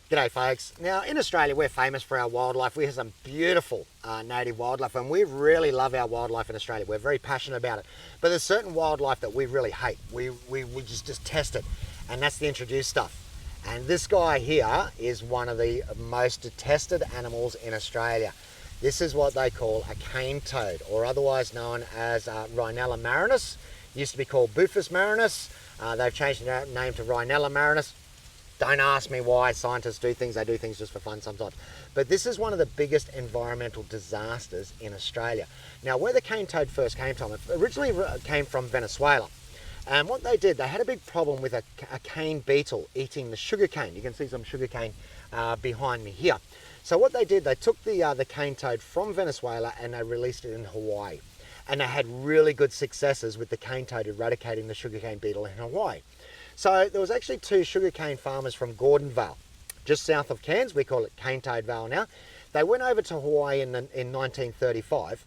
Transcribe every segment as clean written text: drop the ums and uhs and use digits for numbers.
G'day folks. Now in Australia we're famous for our wildlife. We have some beautiful native wildlife and we really love our wildlife in Australia. We're very passionate about it. But there's certain wildlife that we really hate. We just detest it, and that's the introduced stuff. And this guy here is one of the most detested animals in Australia. This is what they call a cane toad, or otherwise known as Rhinella marinus. It used to be called Buphus marinus. They've changed the name to Rhinella marinus. Don't ask me why scientists do things. They do things just for fun sometimes. But this is one of the biggest environmental disasters in Australia. Now, where the cane toad first came from, it originally came from Venezuela. And what they did, they had a big problem with a cane beetle eating the sugar cane. You can see some sugar cane behind me here. So what they did, they took the cane toad from Venezuela and they released it in Hawaii. And they had really good successes with the cane toad eradicating the sugarcane beetle in Hawaii. So there was actually two sugarcane farmers from Gordonvale, just south of Cairns. We call it Cane Toad Vale now. They went over to Hawaii in 1935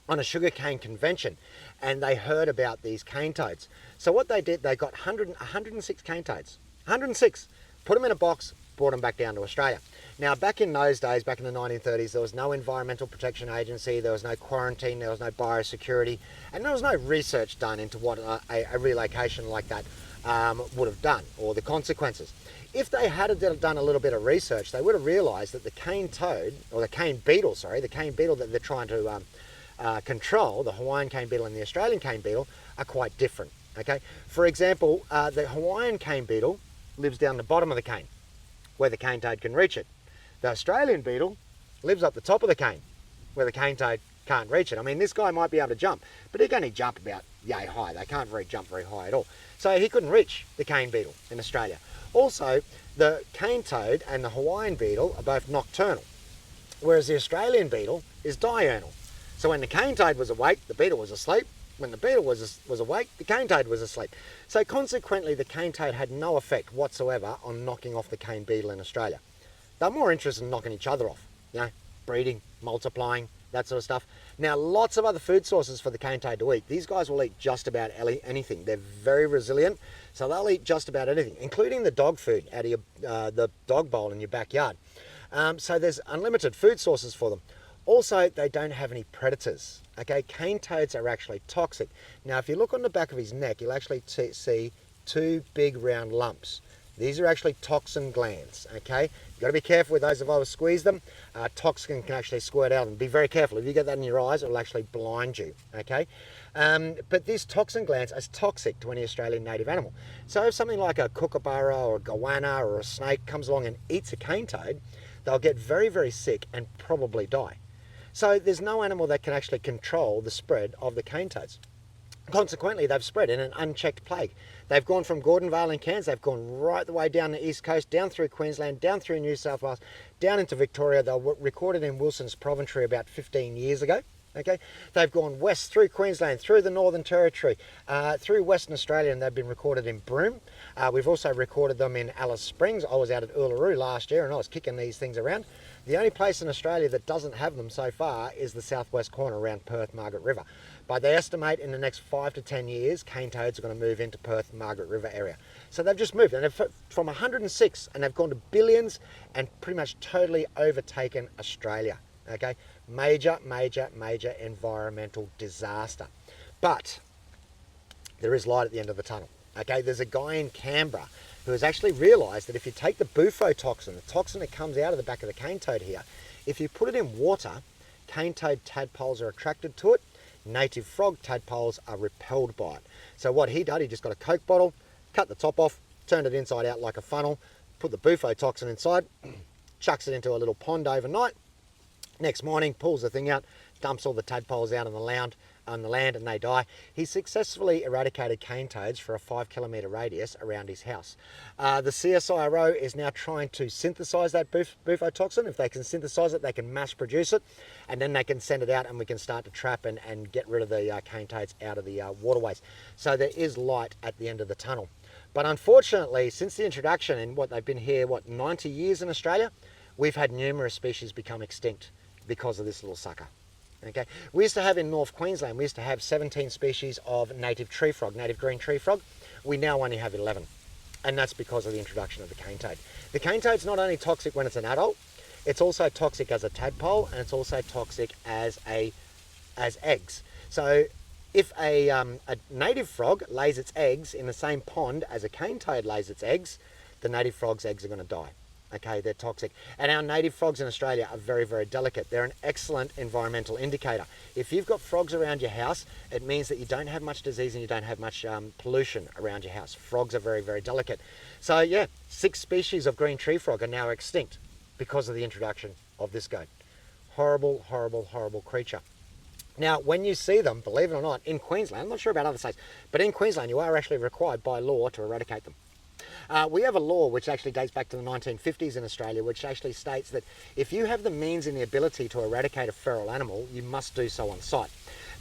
on a sugarcane convention, and they heard about these cane toads. So what they did, they got 106 cane toads, 106, put them in a box, brought them back down to Australia. Now, back in those days, back in the 1930s, there was no Environmental Protection Agency, there was no quarantine, there was no biosecurity, and there was no research done into what a relocation like that would have done, or the consequences. If they had done a little bit of research, they would have realised that the cane toad, or the cane beetle, sorry, the cane beetle that they're trying to control, the Hawaiian cane beetle and the Australian cane beetle, are quite different. Okay, for example, the Hawaiian cane beetle lives down the bottom of the cane, where the cane toad can reach it. The Australian beetle lives up the top of the cane, where the cane toad can't reach it. I mean, this guy might be able to jump, but he can only jump about yay high. They can't jump very high at all. So he couldn't reach the cane beetle in Australia. Also, the cane toad and the Hawaiian beetle are both nocturnal, whereas the Australian beetle is diurnal. So when the cane toad was awake, the beetle was asleep. When the beetle was awake, the cane toad was asleep. So consequently, the cane toad had no effect whatsoever on knocking off the cane beetle in Australia. They're more interested in knocking each other off, you know, breeding, multiplying, that sort of stuff. Now, lots of other food sources for the cane toad to eat. These guys will eat just about anything. They're very resilient, so they'll eat just about anything, including the dog food out of the dog bowl in your backyard. So there's unlimited food sources for them. Also, they don't have any predators. Okay, cane toads are actually toxic. Now, if you look on the back of his neck, you'll actually see two big round lumps. These are actually toxin glands, okay? You've got to be careful with those. If I was squeeze them, toxin can actually squirt out, and be very careful. If you get that in your eyes, it'll actually blind you, okay? But these toxin glands are toxic to any Australian native animal. So if something like a kookaburra or a goanna or a snake comes along and eats a cane toad, they'll get very, very sick and probably die. So there's no animal that can actually control the spread of the cane toads. Consequently, they've spread in an unchecked plague. They've gone from Gordonvale in Cairns, they've gone right the way down the east coast, down through Queensland, down through New South Wales, down into Victoria. They were recorded in Wilson's Promontory about 15 years ago. Okay, they've gone west through Queensland, through the Northern Territory, through Western Australia, and they've been recorded in Broome. We've also recorded them in Alice Springs. I was out at Uluru last year and I was kicking these things around. The only place in Australia that doesn't have them so far is the southwest corner around Perth, Margaret River. But they estimate in the next 5 to 10 years, cane toads are going to move into Perth, Margaret River area. So they've just moved, and they've from 106, and they've gone to billions and pretty much totally overtaken Australia. Okay, major, major, major environmental disaster. But there is light at the end of the tunnel. Okay, there's a guy in Canberra who has actually realised that if you take the bufotoxin, the toxin that comes out of the back of the cane toad here, if you put it in water, cane toad tadpoles are attracted to it. Native frog tadpoles are repelled by it. So what he did, he just got a Coke bottle, cut the top off, turned it inside out like a funnel, put the bufotoxin inside, chucks it into a little pond overnight. Next morning, pulls the thing out, dumps all the tadpoles out on the land, and they die. He successfully eradicated cane toads for a 5-kilometre radius around his house. The CSIRO is now trying to synthesise that bufotoxin. If they can synthesise it, they can mass produce it, and then they can send it out and we can start to trap and get rid of the cane toads out of the waterways. So there is light at the end of the tunnel. But unfortunately, since the introduction, and they've been here, 90 years in Australia, we've had numerous species become extinct because of this little sucker. Okay, we used to have in North Queensland, we used to have 17 species of native tree frog, native green tree frog. We now only have 11. And that's because of the introduction of the cane toad. The cane toad's not only toxic when it's an adult, it's also toxic as a tadpole, and it's also toxic as eggs. So if a native frog lays its eggs in the same pond as a cane toad lays its eggs, the native frog's eggs are going to die. Okay, they're toxic. And our native frogs in Australia are very, very delicate. They're an excellent environmental indicator. If you've got frogs around your house, it means that you don't have much disease and you don't have much pollution around your house. Frogs are very, very delicate. So yeah, 6 species of green tree frog are now extinct because of the introduction of this goat. Horrible, horrible, horrible creature. Now, when you see them, believe it or not, in Queensland, I'm not sure about other states, but in Queensland you are actually required by law to eradicate them. We have a law which actually dates back to the 1950s in Australia, which actually states that if you have the means and the ability to eradicate a feral animal, you must do so on site.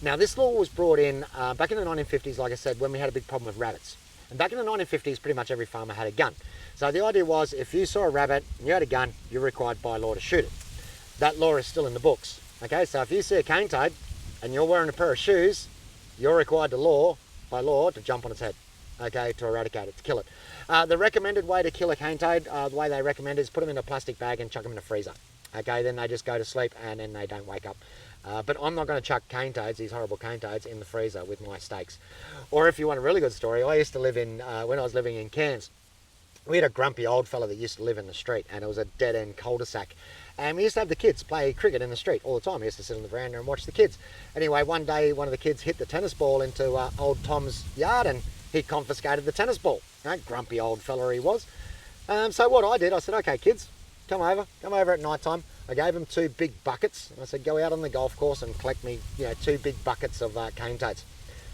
Now, this law was brought in back in the 1950s, like I said, when we had a big problem with rabbits. And back in the 1950s, pretty much every farmer had a gun. So the idea was, if you saw a rabbit and you had a gun, you're required by law to shoot it. That law is still in the books. Okay, so if you see a cane toad and you're wearing a pair of shoes, you're required by law to jump on its head. Okay, to eradicate it, to kill it. The recommended way to kill a cane toad, the way they recommend is put them in a plastic bag and chuck them in a freezer. Okay, then they just go to sleep and then they don't wake up. But I'm not going to chuck cane toads, these horrible cane toads, in the freezer with my steaks. Or if you want a really good story, I used to live in, when I was living in Cairns, we had a grumpy old fella that used to live in the street, and it was a dead-end cul-de-sac. And we used to have the kids play cricket in the street all the time. We used to sit on the veranda and watch the kids. Anyway, one day, one of the kids hit the tennis ball into old Tom's yard, and he confiscated the tennis ball. Grumpy old fella he was. So what I did, I said, okay, kids, come over at night time. I gave them 2 big buckets. I said, go out on the golf course and collect me, 2 big buckets of cane toads.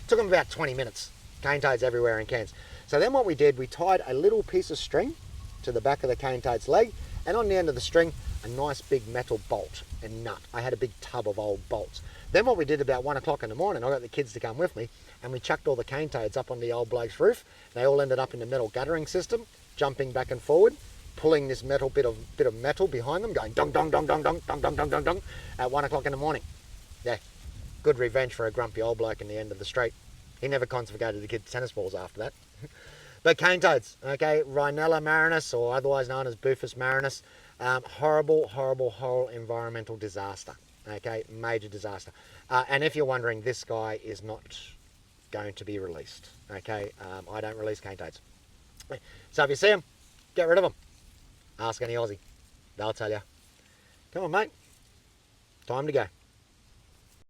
Took them about 20 minutes. Cane toads everywhere in Cairns. So then what we did, we tied a little piece of string to the back of the cane toad's leg, and on the end of the string, a nice big metal bolt and nut. I had a big tub of old bolts. Then what we did about 1 o'clock in the morning, I got the kids to come with me, and we chucked all the cane toads up on the old bloke's roof. They all ended up in the metal guttering system, jumping back and forward, pulling this metal bit of metal behind them, going dong dong dong dong dong dong dong dong dong dong at 1 o'clock in the morning. Yeah, good revenge for a grumpy old bloke in the end of the street. He never confiscated the kids' tennis balls after that. But cane toads, okay, Rhinella marinus, or otherwise known as Bufus marinus, horrible, horrible, horrible environmental disaster. Okay, major disaster. And if you're wondering, this guy is not going to be released. Okay, I don't release cane toads. So if you see them, get rid of them. Ask any Aussie, they'll tell you. Come on, mate. Time to go.